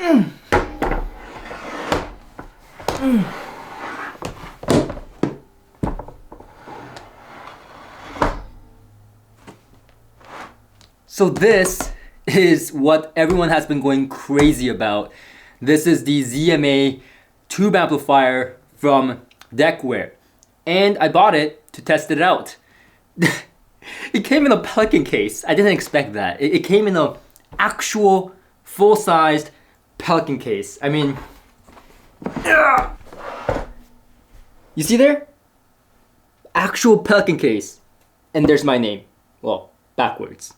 So this is what everyone has been going crazy about. This is the ZMA tube amplifier from Decware. And I bought it to test it out. It came in a Pelican case. I didn't expect that. It came in an actual full-sized Pelican case. I mean, you see there? Actual Pelican case. And there's my name. Well, backwards.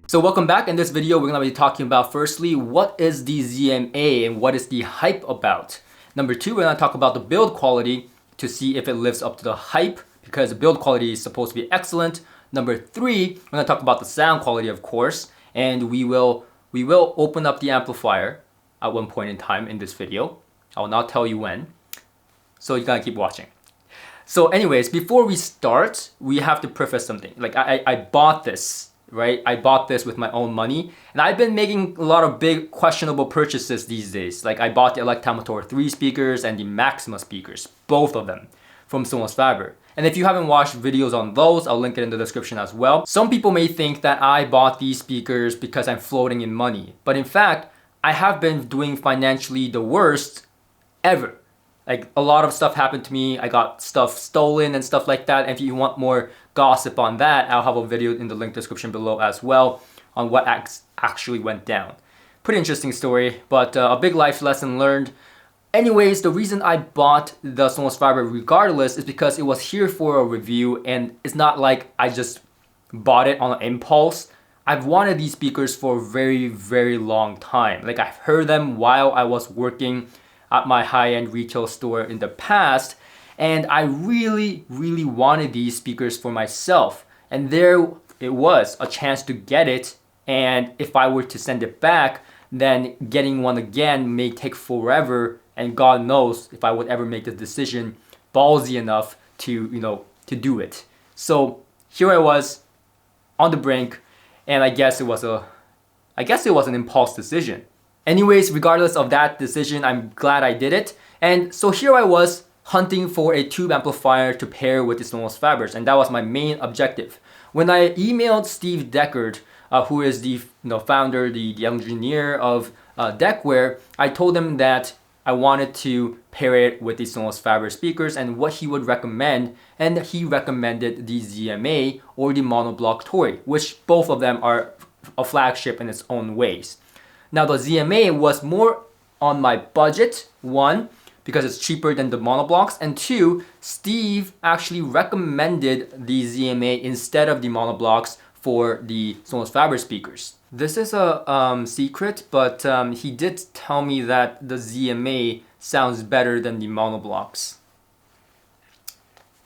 So welcome back. In this video, we're going to be talking about firstly, what is the ZMA and what is the hype about? Number two, we're going to talk about the build quality to see if it lives up to the hype because the build quality is supposed to be excellent. Number three, we're going to talk about the sound quality, of course, and we will open up the amplifier at one point in time in this video. I will not tell you when, so you got to keep watching. So anyways, before we start, we have to preface something. Like I bought this. Right? I bought this with my own money and I've been making a lot of big questionable purchases these days. Like I bought the Electamotor 3 speakers and the Maxima speakers, both of them from Sonus Faber. And if you haven't watched videos on those, I'll link it in the description as well. Some people may think that I bought these speakers because I'm floating in money. But in fact, I have been doing financially the worst ever. Like a lot of stuff happened to me. I got stuff stolen and stuff like that. And if you want more gossip on that, I'll have a video in the link description below as well on what actually went down. Pretty interesting story, but a big life lesson learned. Anyways, the reason I bought the Sonus Faber regardless is because it was here for a review and it's not like I just bought it on an impulse. I've wanted these speakers for a very, very long time. Like I've heard them while I was working at my high-end retail store in the past, and I really, really wanted these speakers for myself. And there it was, a chance to get it, and if I were to send it back, then getting one again may take forever, and God knows if I would ever make the decision ballsy enough to, to do it. So here I was on the brink, and I guess it was an impulse decision. Anyways, regardless of that decision, I'm glad I did it. And so here I was hunting for a tube amplifier to pair with the Sonus Fabers, and that was my main objective. When I emailed Steve Deckard, who is the founder, the engineer of Decware, I told him that I wanted to pair it with the Sonus Faber speakers and what he would recommend, and he recommended the ZMA or the monoblock Tori, which both of them are a flagship in its own ways. Now the ZMA was more on my budget, one, because it's cheaper than the monoblocks, and two, Steve actually recommended the ZMA instead of the monoblocks for the Sonus Faber speakers. This is a secret, but he did tell me that the ZMA sounds better than the monoblocks.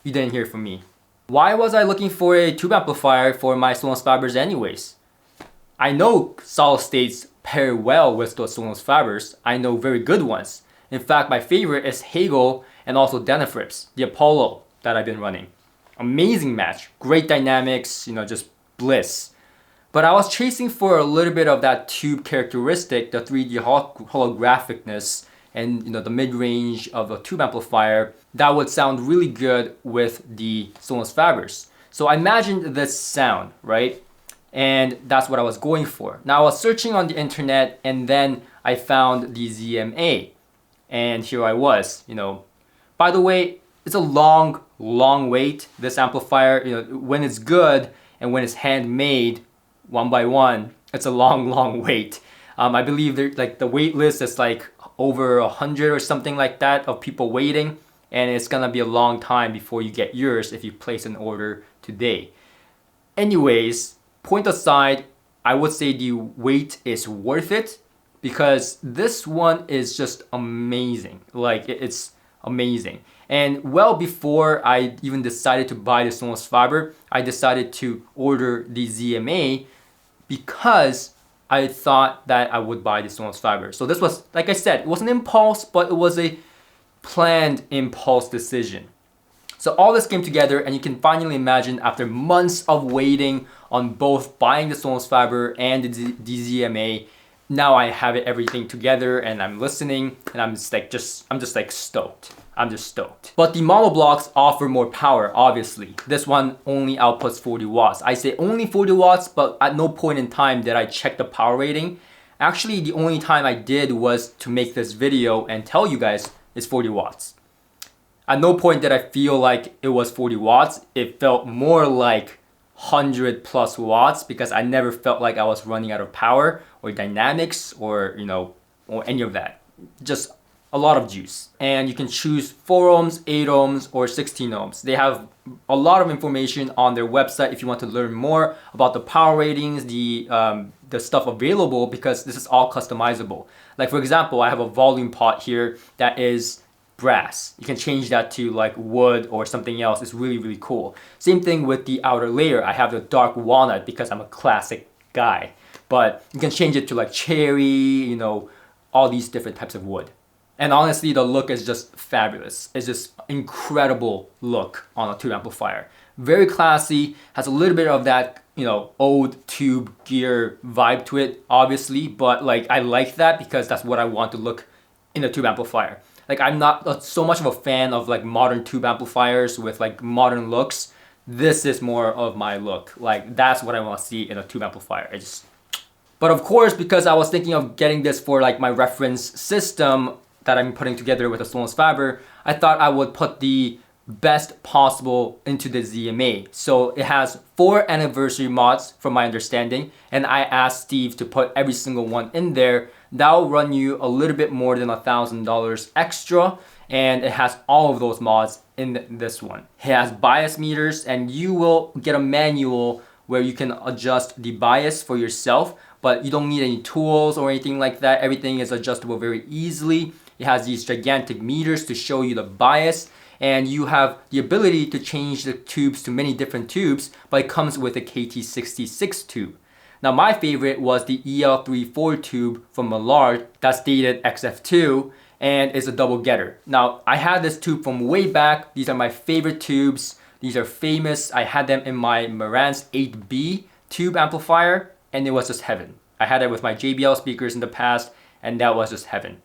You didn't hear from me. Why was I looking for a tube amplifier for my Sonus Fabers anyways? I know solid states pair well with the Sonus Fabers. I know very good ones. In fact, my favorite is Hagel and also Denafrips, the Apollo that I've been running. Amazing match, great dynamics, just bliss. But I was chasing for a little bit of that tube characteristic, the 3D holographicness, and the mid-range of a tube amplifier that would sound really good with the Sonus Fabers. So I imagined this sound, right? And that's what I was going for. Now I was searching on the internet and then I found the ZMA. And here I was, By the way, it's a long wait, this amplifier. When it's good and when it's handmade, one by one, it's a long wait. I believe the wait list is like over 100 or something like that of people waiting. And it's gonna be a long time before you get yours if you place an order today. Anyways, point aside, I would say the wait is worth it because this one is just amazing. Like it's amazing. And well before I even decided to buy the Sonus Faber, I decided to order the ZMA because I thought that I would buy the Sonus Faber. So this was, like I said, it was an impulse, but it was a planned impulse decision. So all this came together, and you can finally imagine after months of waiting on both buying the Sonus Faber and the ZMA, now I have it everything together and I'm listening and I'm just like stoked. I'm just stoked. But the mono blocks offer more power, obviously. This one only outputs 40 watts. I say only 40 watts, but at no point in time did I check the power rating. Actually, the only time I did was to make this video and tell you guys it's 40 watts. At no point did I feel like it was 40 watts. It felt more like 100 plus watts because I never felt like I was running out of power or dynamics or, or any of that. Just a lot of juice. And you can choose 4 ohms, 8 ohms, or 16 ohms. They have a lot of information on their website if you want to learn more about the power ratings, the stuff available, because this is all customizable. Like for example, I have a volume pot here that is brass. You can change that to like wood or something else. It's really, really cool. Same thing with the outer layer. I have the dark walnut because I'm a classic guy. But you can change it to like cherry, all these different types of wood. And honestly, the look is just fabulous. It's just incredible look on a tube amplifier. Very classy, has a little bit of that, old tube gear vibe to it, obviously. But like, I like that because that's what I want to look in a tube amplifier. Like I'm not so much of a fan of like modern tube amplifiers with like modern looks. This is more of my look. Like that's what I want to see in a tube amplifier. But of course, because I was thinking of getting this for like my reference system that I'm putting together with the Sonus Faber, I thought I would put the best possible into the ZMA. So it has 4 anniversary mods from my understanding, and I asked Steve to put every single one in there. That'll run you a little bit more than $1,000 extra, and it has all of those mods in this one. It has bias meters, and you will get a manual where you can adjust the bias for yourself, but you don't need any tools or anything like that. Everything is adjustable very easily. It has these gigantic meters to show you the bias, and you have the ability to change the tubes to many different tubes, but it comes with a KT66 tube. Now my favorite was the EL34 tube from Millard that's dated XF2 and is a double getter. Now I had this tube from way back. These are my favorite tubes. These are famous. I had them in my Marantz 8B tube amplifier and it was just heaven. I had it with my JBL speakers in the past and that was just heaven.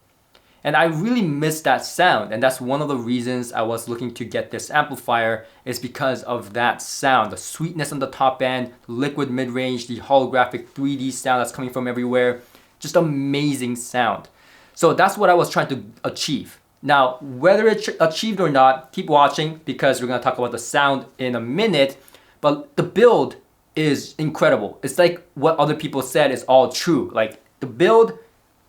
And I really miss that sound, and that's one of the reasons I was looking to get this amplifier is because of that sound. The sweetness on the top end, the liquid mid-range, the holographic 3D sound that's coming from everywhere. Just amazing sound. So that's what I was trying to achieve. Now, whether it's achieved or not, keep watching because we're going to talk about the sound in a minute. But the build is incredible. It's like what other people said is all true. Like the build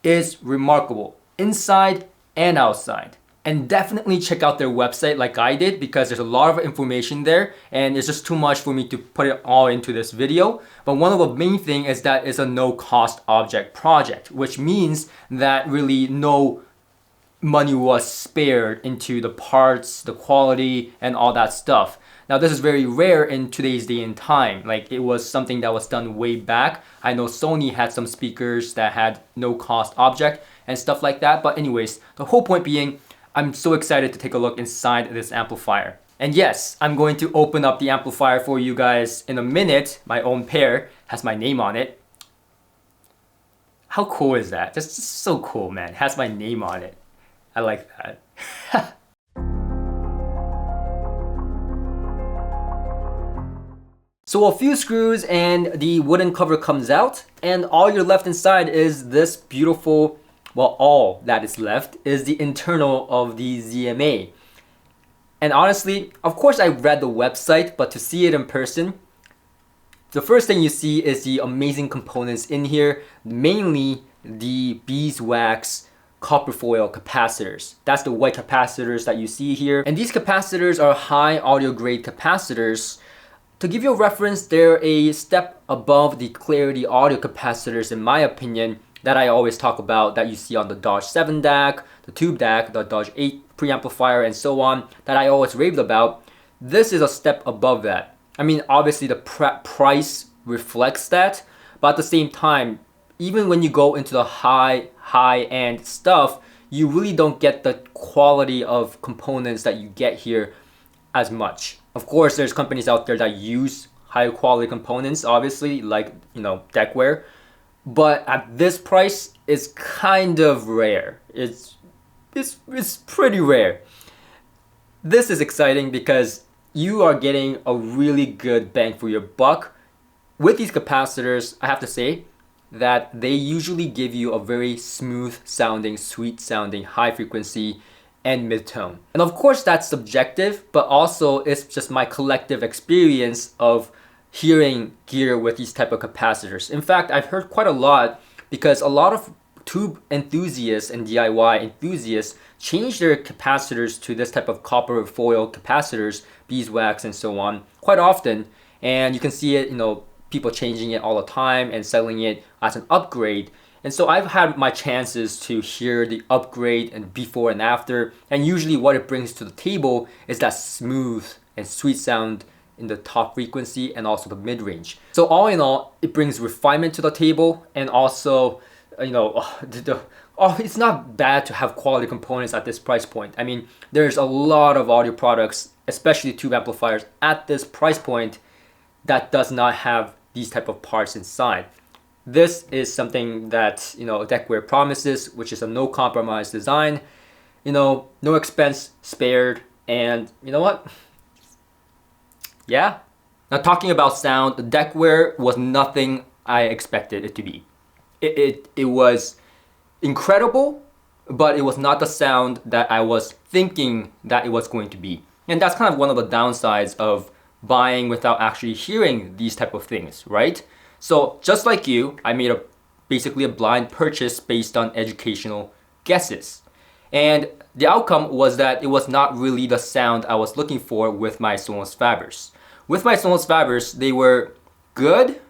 is remarkable. Inside and outside. And definitely check out their website like I did because there's a lot of information there and it's just too much for me to put it all into this video. But one of the main thing is that it's a no cost object project, which means that really no money was spared into the parts, the quality, and all that stuff. Now this is very rare in today's day and time. Like it was something that was done way back. I know Sony had some speakers that had no cost object and stuff like that. But anyways, the whole point being, I'm so excited to take a look inside this amplifier. And yes, I'm going to open up the amplifier for you guys in a minute. My own pair has my name on it. How cool is that? That's just so cool, man. It has my name on it. I like that. So a few screws and the wooden cover comes out, and all you're left inside is this beautiful, well, all that is left is the internal of the ZMA. And honestly, of course I read the website, but to see it in person, the first thing you see is the amazing components in here, mainly the beeswax copper foil capacitors. That's the white capacitors that you see here. And these capacitors are high audio grade capacitors To give you a reference, they're a step above the Clarity audio capacitors in my opinion that I always talk about, that you see on the Dodge 7 DAC, the Tube DAC, the Dodge 8 preamplifier, and so on, that I always raved about. This is a step above that. I mean, obviously the price reflects that, but at the same time, even when you go into the high-end stuff, you really don't get the quality of components that you get here as much. Of course, there's companies out there that use higher quality components, obviously, like, Decware. But at this price, it's kind of rare. It's pretty rare. This is exciting because you are getting a really good bang for your buck. With these capacitors, I have to say that they usually give you a very smooth sounding, sweet sounding, high frequency and mid-tone. And of course that's subjective, but also it's just my collective experience of hearing gear with these type of capacitors. In fact, I've heard quite a lot because a lot of tube enthusiasts and DIY enthusiasts change their capacitors to this type of copper foil capacitors, beeswax and so on, quite often. And you can see it, people changing it all the time and selling it as an upgrade. And so I've had my chances to hear the upgrade and before and after. And usually what it brings to the table is that smooth and sweet sound in the top frequency and also the mid-range. So all in all, it brings refinement to the table, and also, it's not bad to have quality components at this price point. I mean, there's a lot of audio products, especially tube amplifiers at this price point, that does not have these type of parts inside. This is something that, Decware promises, which is a no compromise design, no expense spared, and you know what? Yeah. Now talking about sound, the Decware was nothing I expected it to be. It was incredible, but it was not the sound that I was thinking that it was going to be. And that's kind of one of the downsides of buying without actually hearing these type of things, right? So just like you, I made basically a blind purchase based on educational guesses. And the outcome was that it was not really the sound I was looking for with my Sonus Fabers. With my Sonus Fabers, they were good.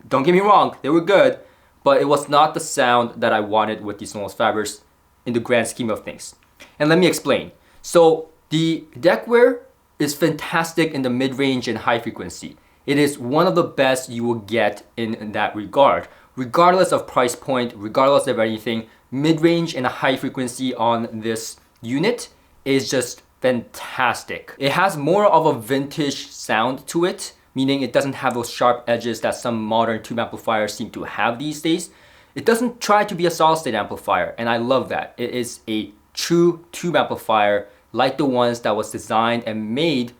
Don't get me wrong, they were good, but it was not the sound that I wanted with the Sonus Fabers in the grand scheme of things. And let me explain. So the Decware is fantastic in the mid-range and high frequency. It is one of the best you will get in that regard. Regardless of price point, regardless of anything, mid-range and high frequency on this unit is just fantastic. It has more of a vintage sound to it, meaning it doesn't have those sharp edges that some modern tube amplifiers seem to have these days. It doesn't try to be a solid-state amplifier, and I love that. It is a true tube amplifier like the ones that was designed and made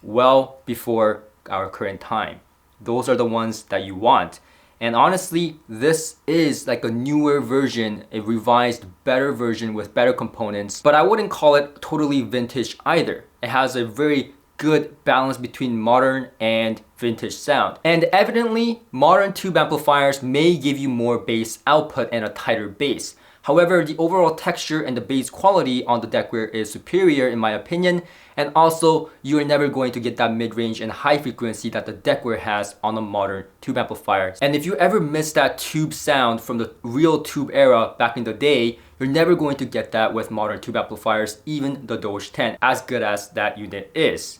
well before our current time. Those are the ones that you want. And honestly, this is like a newer version, a revised, better version with better components, but I wouldn't call it totally vintage either. It has a very good balance between modern and vintage sound. And evidently, modern tube amplifiers may give you more bass output and a tighter bass. However, the overall texture and the bass quality on the Decware is superior in my opinion, and also you are never going to get that mid-range and high frequency that the Decware has on a modern tube amplifier. And if you ever miss that tube sound from the real tube era back in the day, you're never going to get that with modern tube amplifiers, even the Doge 10, as good as that unit is.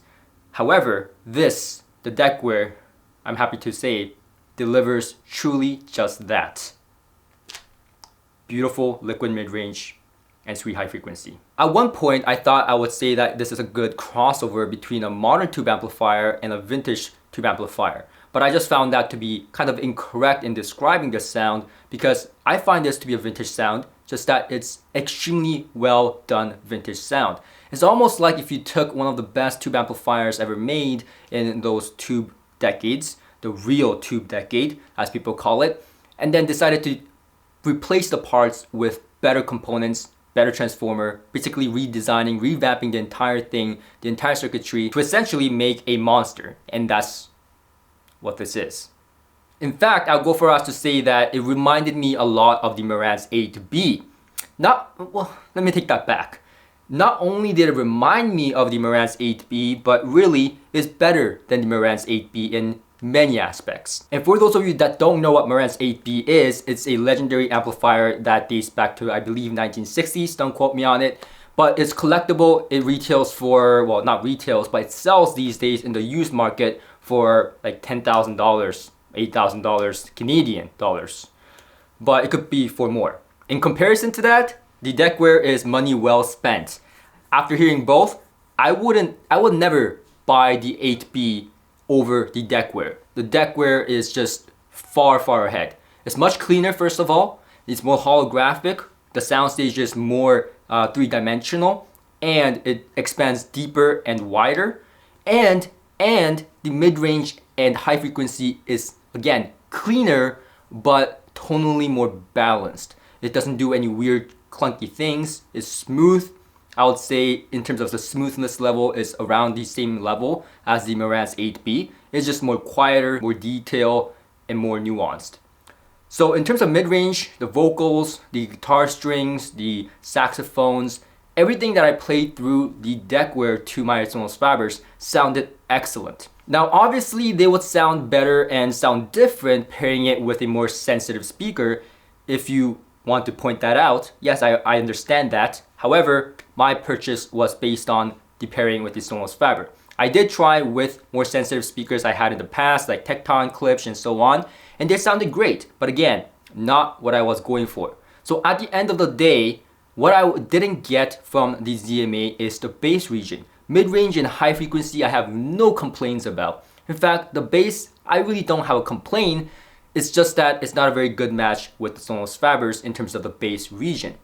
However, the Decware, I'm happy to say, delivers truly just that. Beautiful liquid mid-range and sweet high frequency. At one point, I thought I would say that this is a good crossover between a modern tube amplifier and a vintage tube amplifier. But I just found that to be kind of incorrect in describing this sound, because I find this to be a vintage sound, just that it's extremely well done vintage sound. It's almost like if you took one of the best tube amplifiers ever made in those tube decades, the real tube decade, as people call it, and then decided to replace the parts with better components, better transformer, basically redesigning, revamping the entire thing, the entire circuitry to essentially make a monster. And that's what this is. In fact, I'll go for us to say that it reminded me a lot of the Marantz A to B. Let me take that back. Not only did it remind me of the Marantz 8B, but really is better than the Marantz 8B in many aspects. And for those of you that don't know what Marantz 8B is, it's a legendary amplifier that dates back to, I believe, 1960s, don't quote me on it. But it's collectible. It retails for, well, not retails, but it sells these days in the used market for like $10,000, $8,000 Canadian dollars. But it could be for more. In comparison to that, the Decware is money well spent. After hearing both, I would never buy the 8B over the Decware. The Decware is just far, far ahead. It's much cleaner, first of all. It's more holographic. The soundstage is more three-dimensional, and it expands deeper and wider. And the mid-range and high frequency is, again, cleaner, but tonally more balanced. It doesn't do any weird clunky things. It's smooth. I would say in terms of the smoothness level is around the same level as the Marantz 8B. It's just more quieter, more detailed, and more nuanced. So in terms of mid-range, the vocals, the guitar strings, the saxophones, everything that I played through the Decware to my Sonus Fabers sounded excellent. Now obviously they would sound better and sound different pairing it with a more sensitive speaker. If you want to point that out, yes, I understand that. However, my purchase was based on the pairing with the Sonus Faber. I did try with more sensitive speakers I had in the past, like Tecton, Klipsch, and so on, and they sounded great, but again, not what I was going for. So at the end of the day, what I didn't get from the ZMA is the bass region. Mid-range and high frequency, I have no complaints about. In fact, the bass, I really don't have a complaint. It's just that it's not a very good match with the Sonus Fabers in terms of the bass region.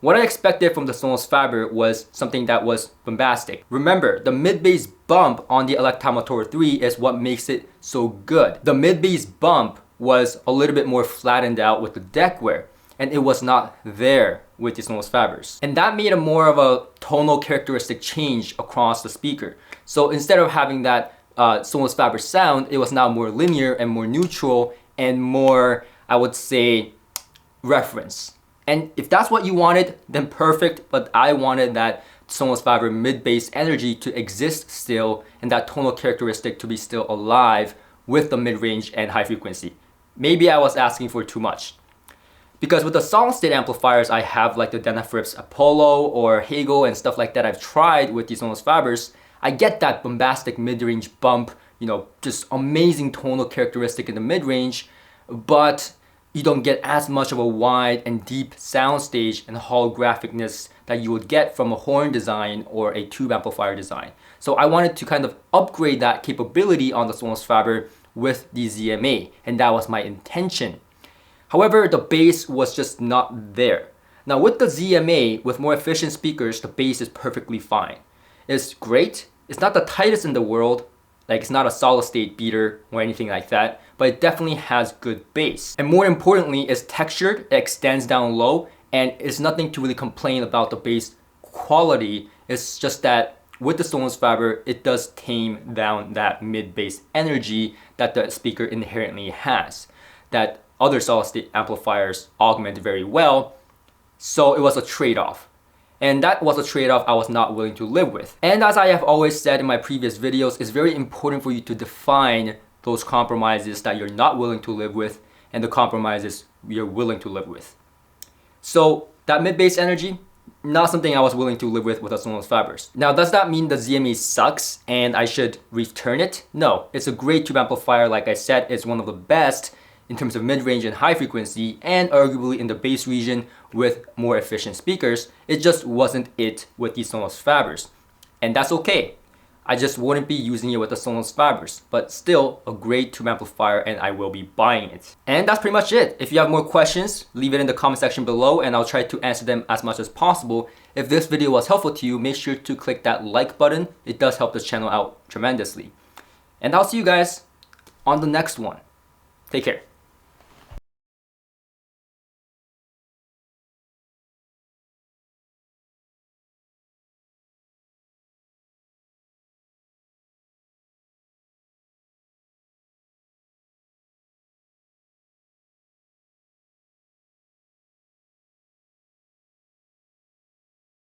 What I expected from the Sonus Faber was something that was bombastic. Remember, the mid-bass bump on the Electamotor 3 is what makes it so good. The mid-bass bump was a little bit more flattened out with the Decware, and it was not there with the Sonus Fabers. And that made a more of a tonal characteristic change across the speaker. So instead of having that Sonus Faber sound, it was now more linear and more neutral and more, I would say, reference. And if that's what you wanted, then perfect, but I wanted that Sonus Faber mid-bass energy to exist still and that tonal characteristic to be still alive with the mid-range and high frequency. Maybe I was asking for too much. Because with the solid-state amplifiers I have, like the Denafrips Apollo or Hagel and stuff like that I've tried with these Sonus Fabers, I get that bombastic mid-range bump, you know, just amazing tonal characteristic in the mid-range, but you don't get as much of a wide and deep soundstage and holographicness that you would get from a horn design or a tube amplifier design. So I wanted to kind of upgrade that capability on the Sonus Faber with the ZMA, and that was my intention. However, the bass was just not there. Now with the ZMA, with more efficient speakers, the bass is perfectly fine. It's great. It's not the tightest in the world, like it's not a solid state beater or anything like that, but it definitely has good bass. And more importantly, it's textured, it extends down low, and it's nothing to really complain about the bass quality. It's just that with the Sonus Faber, it does tame down that mid-bass energy that the speaker inherently has, that other solid state amplifiers augment very well. So it was a trade-off. And that was a trade-off I was not willing to live with. And as I have always said in my previous videos, it's very important for you to define those compromises that you're not willing to live with and the compromises you're willing to live with. So that mid-bass energy, not something I was willing to live with the Sonus Fabers. Now, does that mean the ZMA sucks and I should return it? No, it's a great tube amplifier. Like I said, it's one of the best in terms of mid-range and high frequency, and arguably in the bass region with more efficient speakers. It just wasn't it with the Sonus Fabers. And that's okay. I just wouldn't be using it with the Sonus Fabers, but still a great tube amplifier and I will be buying it. And that's pretty much it. If you have more questions, leave it in the comment section below and I'll try to answer them as much as possible. If this video was helpful to you, make sure to click that like button. It does help the channel out tremendously. And I'll see you guys on the next one. Take care.